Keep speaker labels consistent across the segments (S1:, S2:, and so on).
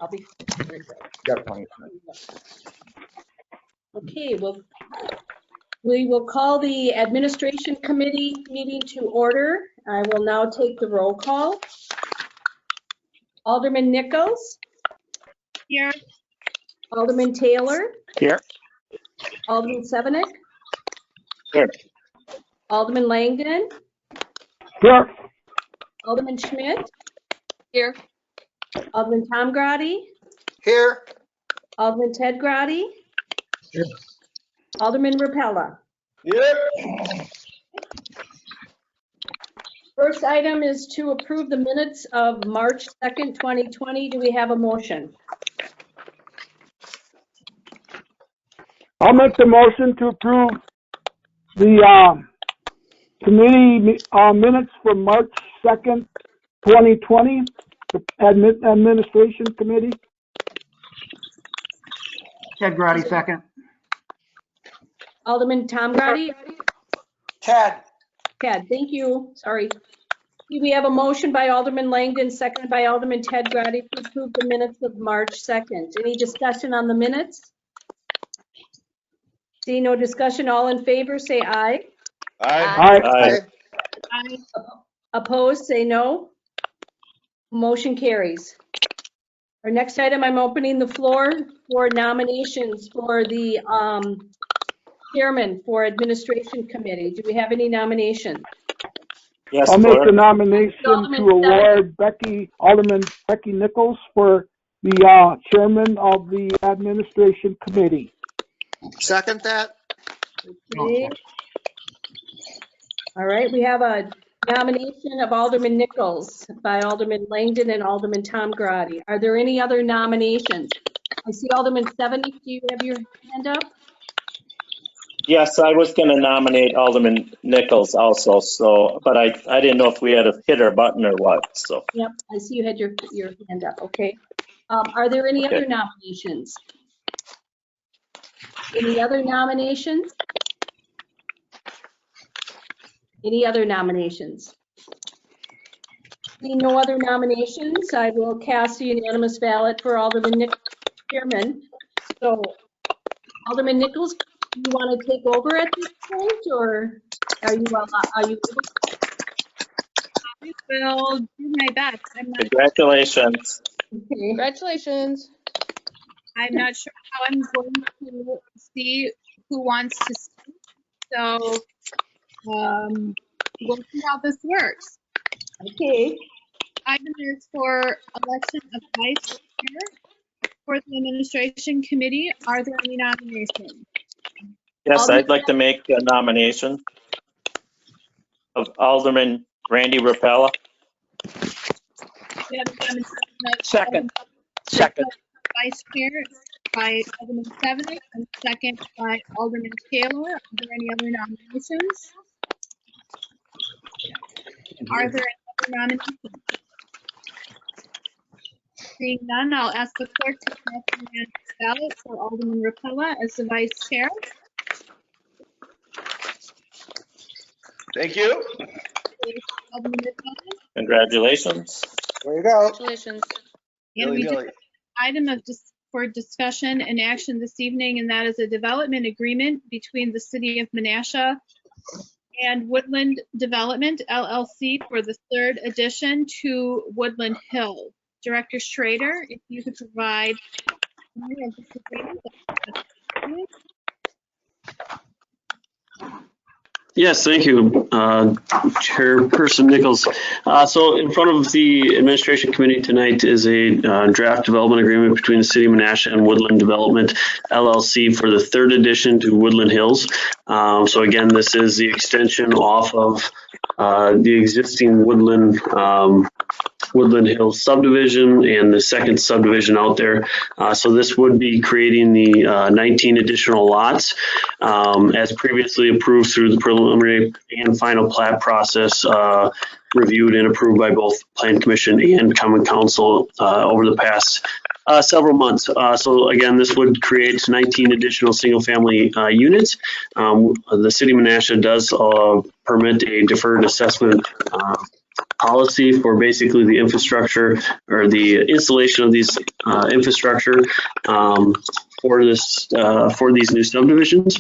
S1: I'll be.
S2: Got plenty of time.
S1: Okay, well, we will call the administration committee meeting to order. I will now take the roll call. Alderman Nichols.
S3: Here.
S1: Alderman Taylor.
S4: Here.
S1: Alderman Sevenik.
S4: Here.
S1: Alderman Langdon.
S4: Here.
S1: Alderman Schmidt.
S3: Here.
S1: Alderman Tom Grady.
S2: Here.
S1: Alderman Ted Grady.
S2: Here.
S1: Alderman Rapella.
S2: Yep.
S1: First item is to approve the minutes of March 2nd, 2020. Do we have a motion?
S4: I'll make the motion to approve the committee minutes for March 2nd, 2020, the administration committee.
S5: Ted Grady, second.
S1: Alderman Tom Grady?
S2: Ted.
S1: Ted, thank you. Sorry. We have a motion by Alderman Langdon, seconded by Alderman Ted Grady to approve the minutes of March 2nd. Any discussion on the minutes? See no discussion, all in favor, say aye.
S4: Aye.
S1: Opposed, say no. Motion carries. Our next item, I'm opening the floor for nominations for the chairman for administration committee. Do we have any nominations?
S6: Yes,
S4: I'll make the
S6: Clerk.
S4: nomination
S1: Alderman
S4: to award Alderman Becky Nichols for the chairman of the administration committee.
S2: Second that?
S1: Okay. All right, we have a nomination of Alderman Nichols by Alderman Langdon and Alderman Tom Grady. Are there any other nominations? I see Alderman Sevenik, do you have your hand up?
S6: Yes, I was going to nominate Alderman Nichols also, so, but I didn't know if we had to hit our button or what, so.
S1: Yep, I see you had your hand up, okay. Are there any other
S6: Okay.
S1: nominations? Any other nominations? Any other nominations? Seeing no other nominations, I will cast a unanimous ballot for Alderman Nichols chairman. So Alderman Nichols, do you want to take over at this point, or are you
S3: I will do my best.
S6: Congratulations.
S1: okay?
S3: Congratulations. I'm not sure how I'm going to see who wants to speak. So we'll see how this works.
S1: Okay.
S3: Item is for election of vice chair for the administration committee. Are there any nominations?
S6: Yes, I'd like to make a nomination of Alderman Randy Rapella.
S3: We have a nomination of
S4: Second.
S3: Vice chair by Alderman Sevenik and second by Alderman Taylor. Are there any other nominations? Are there any other nominations? Seeing none, I'll ask the clerk to cast the unanimous ballot for Alderman Rapella as the vice chair.
S2: Thank you.
S3: Alderman Rapella.
S6: Congratulations.
S2: There you go.
S3: Congratulations. And we do
S2: Dilly-dilly.
S3: item of for discussion and action this evening, and that is a development agreement between the City of Menasha and Woodland Development LLC for the third addition to Woodland Hill. Director Schrader, if you could provide.
S7: Yes, thank you, Chairperson Nichols. So in front of the administration committee tonight is a draft development agreement between the City of Menasha and Woodland Development LLC for the third addition to Woodland Hills. So again, this is the extension off of the existing Woodland Hills subdivision and the second subdivision out there. So this would be creating the 19 additional lots as previously approved through the preliminary and final plat process reviewed and approved by both Plan Commission and Common Council over the past several months. So again, this would create 19 additional single-family units. The City of Menasha does permit a deferred assessment policy for basically the infrastructure or the installation of these infrastructure for these new subdivisions.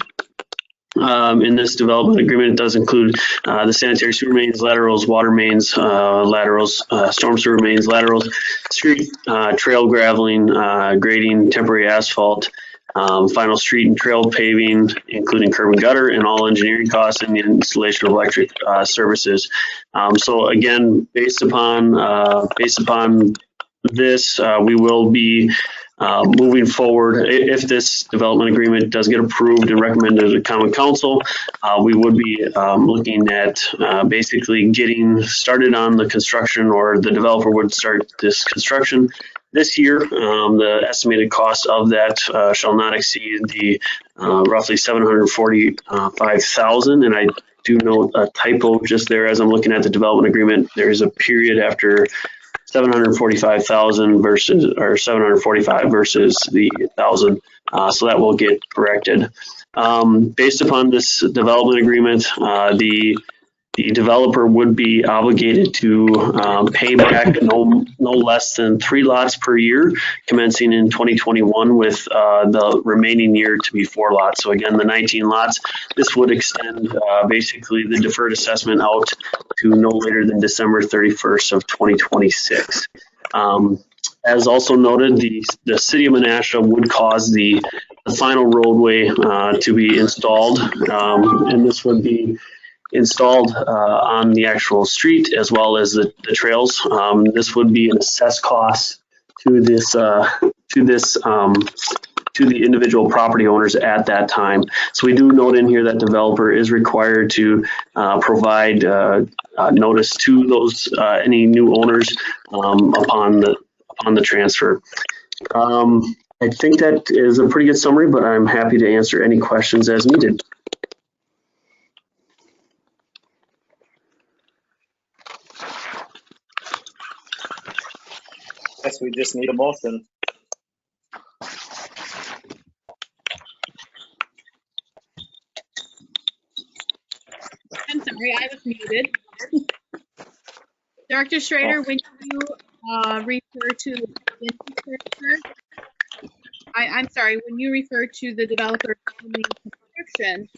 S7: In this development agreement, it does include the sanitary sewer mains, laterals, water mains, laterals, storm sewer mains, laterals, street, trail graveling, grading, temporary asphalt, final street and trail paving, including curb and gutter, and all engineering costs and the installation of electric services. So again, based upon this, we will be moving forward. If this development agreement does get approved and recommended to Common Council, we would be looking at basically getting started on the construction, or the developer would start this construction this year. The estimated cost of that shall not exceed the roughly $745,000. And I do note a typo just there as I'm looking at the development agreement. There is a period after 745,000 versus, or 745 versus the 1,000. So that will get corrected. Based upon this development agreement, the developer would be obligated to pay back no less than 3 lots per year, commencing in 2021, with the remaining year to be 4 lots. So again, the 19 lots, this would extend basically the deferred assessment out to no later than December 31st of 2026. As also noted, the city of Menasha would cause the final roadway to be installed, and this would be installed on the actual street as well as the trails. This would be an assessed cost to the individual property owners at that time. So we do note in here that developer is required to provide notice to those any new owners upon the transfer. I think that is a pretty good summary, but I'm happy to answer any questions as needed.
S6: Guess we just need a motion.
S3: I'm sorry, I was muted. Director Schrader, when you refer to infrastructure, I'm sorry, when you refer to the developer funding construction,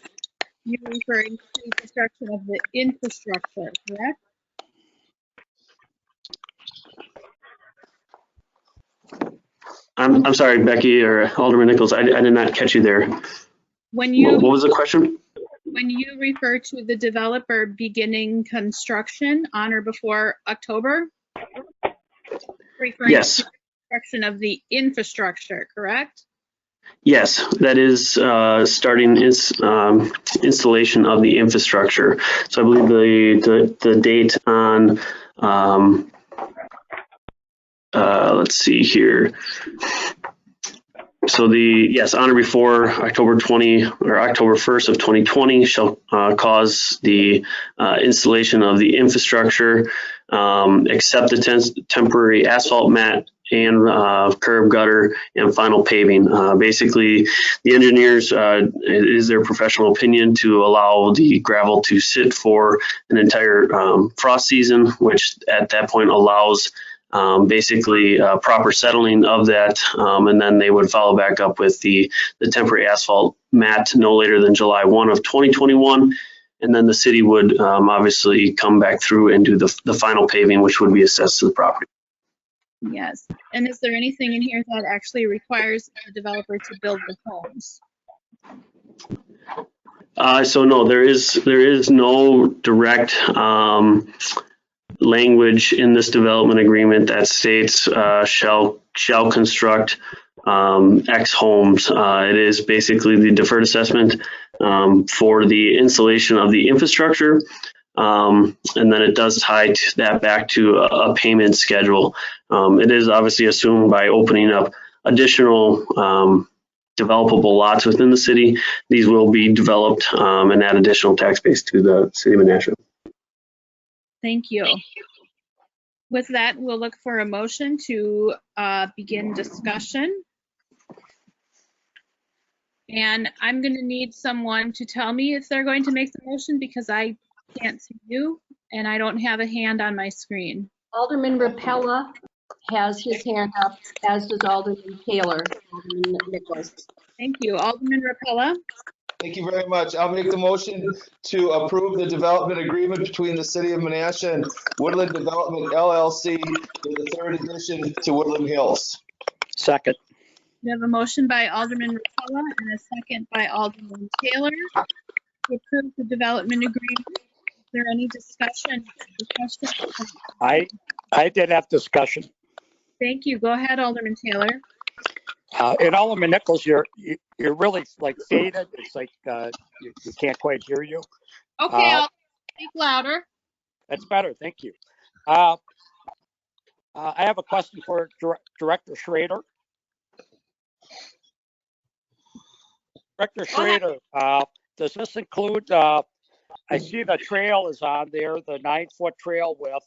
S3: you're referring to construction of the infrastructure, correct?
S7: I'm sorry, Becky or Alderman Nichols, I did not catch you there.
S3: When you
S7: What was the question?
S3: When you refer to the developer beginning construction on or before October, referring
S7: Yes.
S3: to construction of the infrastructure, correct?
S7: Yes, that is starting installation of the infrastructure. So I believe the date on, let's see here. So yes, on or before October 20 or October 1st of 2020 shall cause the installation of the infrastructure, except the temporary asphalt mat and curb, gutter, and final paving. Basically, the engineers, it is their professional opinion to allow the gravel to sit for an entire frost season, which at that point allows basically proper settling of that, and then they would follow back up with the temporary asphalt mat no later than July 1 of 2021. And then the city would obviously come back through and do the final paving, which would be assessed to the property.
S3: Yes. And is there anything in here that actually requires the developer to build the homes?
S7: So no, there is no direct language in this development agreement that states shall construct X homes. It is basically the deferred assessment for the installation of the infrastructure, and then it does tie that back to a payment schedule. It is obviously assumed by opening up additional developable lots within the city, these will be developed and add additional tax base to the city of Menasha.
S3: Thank you. With that, we'll look for a motion to begin discussion. And I'm going to need someone to tell me if they're going to make the motion, because I can't see you and I don't have a hand on my screen.
S1: Alderman Rapella. has his hand up, as does Alderman Taylor. Alderman Nichols.
S3: Thank you. Alderman Rapella.
S2: Thank you very much. I'll make the motion to approve the development agreement between the City of Menasha and Woodland Development LLC for the third addition to Woodland Hills.
S5: Second.
S3: We have a motion by Alderman Rapella and a second by Alderman Taylor to approve the development agreement. Is there any discussion?
S5: I did have discussion.
S3: Thank you. Go ahead, Alderman Taylor.
S5: And Alderman Nichols, you're really like faded. It's like you can't quite hear you.
S3: Okay, I'll speak louder.
S5: That's better. Thank you. I have a question for Director Schrader. Director Schrader, does this include, I see the trail is on there, the 9-foot trail width.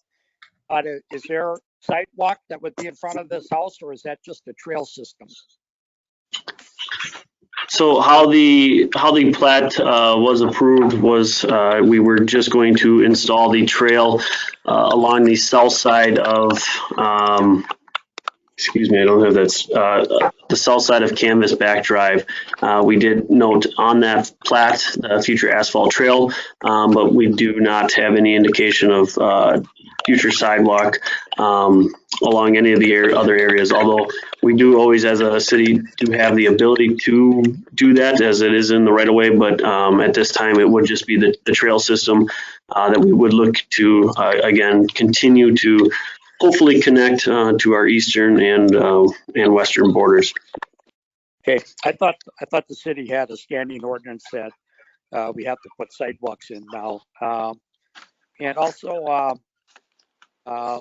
S5: Is there sidewalk that would be in front of this house, or is that just a trail system?
S7: So how the plat was approved was we were just going to install the trail along the south side of excuse me, I don't have that, the south side of Canvas Back Drive. We did note on that plat the future asphalt trail, but we do not have any indication of future sidewalk along any of the other areas, although we do always, as a city, do have the ability to do that as it is in the right of way, but at this time it would just be the trail system that we would look to, again, continue to hopefully connect to our eastern and western borders.
S5: Okay, I thought the city had a standing ordinance that we have to put sidewalks in now. And also, I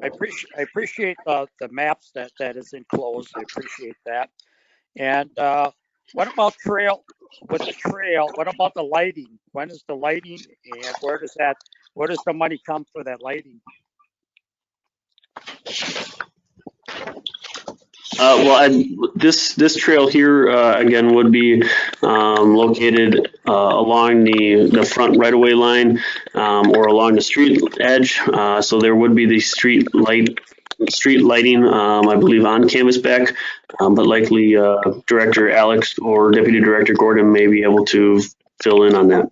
S5: appreciate the maps that is enclosed. I appreciate that. And what about trail? With the trail, what about the lighting? When is the lighting, and where does the money come for that lighting?
S7: This trail here again would be located along the front right-of-way line or along the street edge. So there would be the street lighting, I believe, on Canvas Back, but likely Director Alex or Deputy Director Gordon may be able to fill in on that.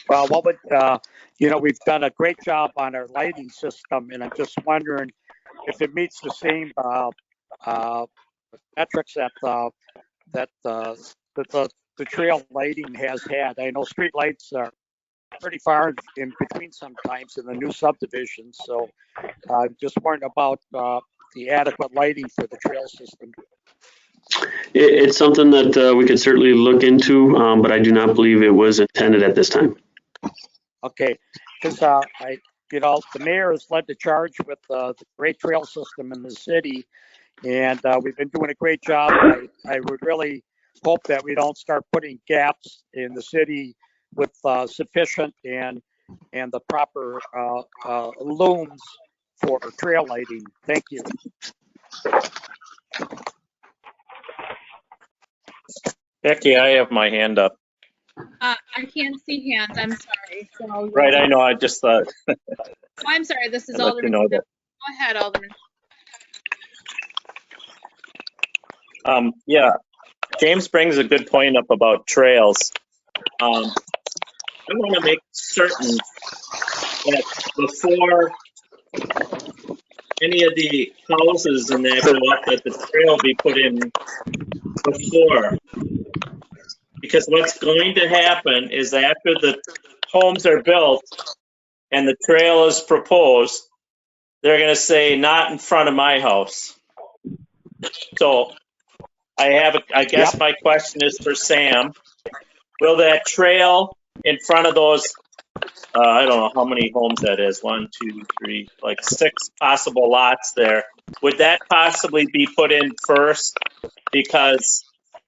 S5: Well, what would we've done a great job on our lighting system, and I'm just wondering if it meets the same metrics that the trail lighting has had. I know street lights are pretty far in between sometimes in the new subdivisions, so just wondering about the adequate lighting for the trail system.
S7: It's something that we could certainly look into, but I do not believe it was intended at this time.
S5: Okay, because the mayor has led the charge with the great trail system in the city, and we've been doing a great job. I would really hope that we don't start putting gaps in the city with sufficient and the proper looms for trail lighting. Thank you.
S6: Becky, I have my hand up.
S3: I can't see hands. I'm sorry. So,
S6: Right, I know. I just thought.
S3: I'm sorry. This is
S6: I'd let
S3: Alderman.
S6: you know that.
S3: Go ahead, Alderman.
S6: Yeah, James brings a good point up about trails. I want to make certain that before any of the houses and that go up, that the trail be put in before. Because what's going to happen is after the homes are built and the trail is proposed, they're going to say, not in front of my house. So I guess my question is for Sam. Will that trail in front of those, I don't know how many homes that is, 1, 2, 3, like 6 possible lots there. Would that possibly be put in first? Because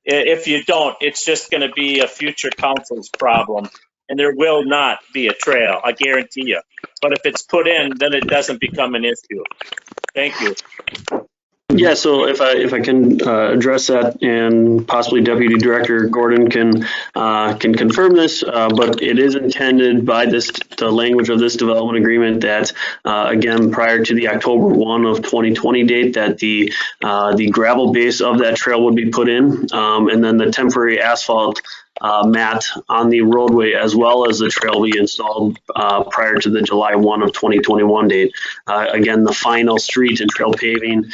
S6: if you don't, it's just going to be a future council's problem, and there will not be a trail, I guarantee you. But if it's put in, then it doesn't become an issue. Thank you.
S7: Yeah, so if I can address that, and possibly Deputy Director Gordon can confirm this, but it is intended by the language of this development agreement that again, prior to the October 1 of 2020 date, that the gravel base of that trail would be put in, and then the temporary asphalt mat on the roadway, as well as the trail be installed prior to the July 1 of 2021 date. Again, the final street and trail paving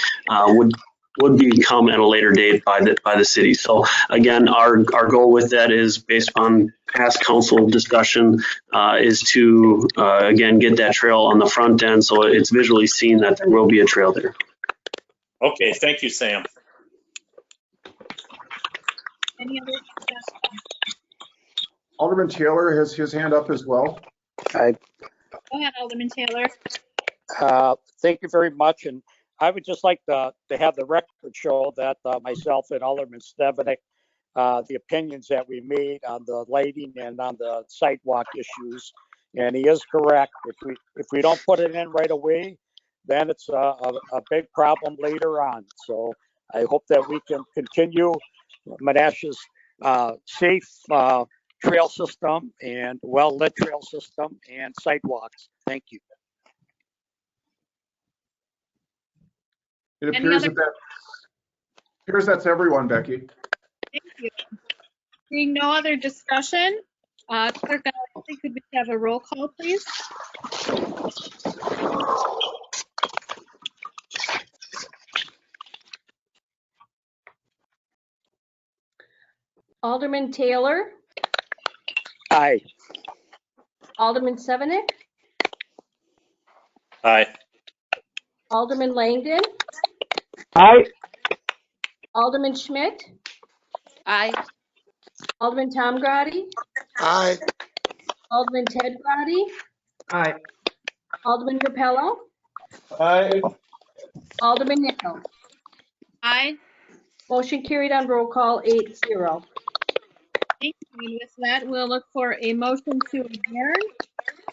S7: would become at a later date by the city. So again, our goal with that is, based on past council discussion, is to again get that trail on the front end so it's visually seen that there will be a trail there.
S6: Okay, thank you, Sam.
S3: Any other discussion?
S8: Alderman Taylor has his hand up as well.
S3: Go ahead, Alderman Taylor.
S5: Thank you very much. And I would just like to have the record show that myself and Alderman Stefanik, the opinions that we made on the lighting and on the sidewalk issues. And he is correct. If we don't put it in right away, then it's a big problem later on. So I hope that we can continue Menasha's safe trail system and well-lit trail system and sidewalks. Thank you.
S8: It
S3: Any
S8: appears
S3: other-
S8: that's everyone, Becky.
S3: Thank you. Seeing no other discussion, Clerk, I think could we have a roll call, please?
S1: Alderman Taylor,
S5: Aye.
S1: Alderman Sevenick,
S6: Aye.
S1: Alderman Langdon,
S4: Aye.
S1: Alderman Schmidt,
S9: Aye.
S1: Alderman Tom Grady,
S10: Aye.
S1: Alderman Ted Grady,
S10: Aye.
S1: Alderman Repello,
S2: Aye.
S1: Alderman Nichols.
S3: Aye.
S1: Motion carried on roll call 8-0.
S3: Thank you. And with that, we'll look for a motion to adjourn.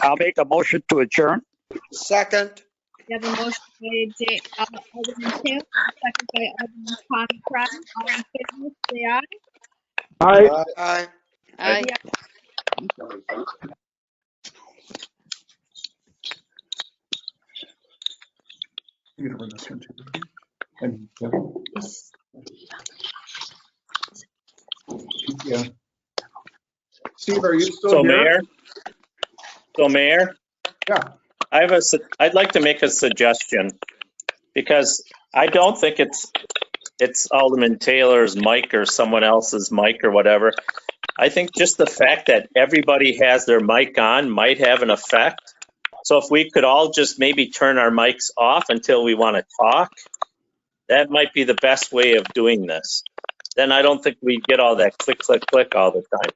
S5: I'll make a motion to adjourn.
S10: Second.
S3: We have a motion by Alderman Taylor, second by Alderman Tommy Crowder. All in favor, say aye.
S4: Aye.
S10: Aye.
S9: Aye.
S8: You can run this one too. And, yeah. Steve, are you still
S6: So
S8: here?
S6: Mayor,
S8: Yeah.
S6: I'd like to make a suggestion, because I don't think it's Alderman Taylor's mic or someone else's mic or whatever. I think just the fact that everybody has their mic on might have an effect. So if we could all just maybe turn our mics off until we want to talk, that might be the best way of doing this. Then I don't think we get all that click, click, click all the time.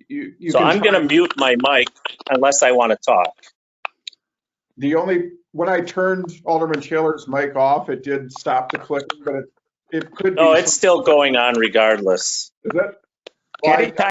S8: You
S6: So
S8: can
S6: I'm going to
S8: try-
S6: mute my mic unless I want to talk.
S8: When I turned Alderman Taylor's mic off, it did stop the clicking, but it could be.
S6: No, it's still going on regardless.
S8: Is it?
S6: Anytime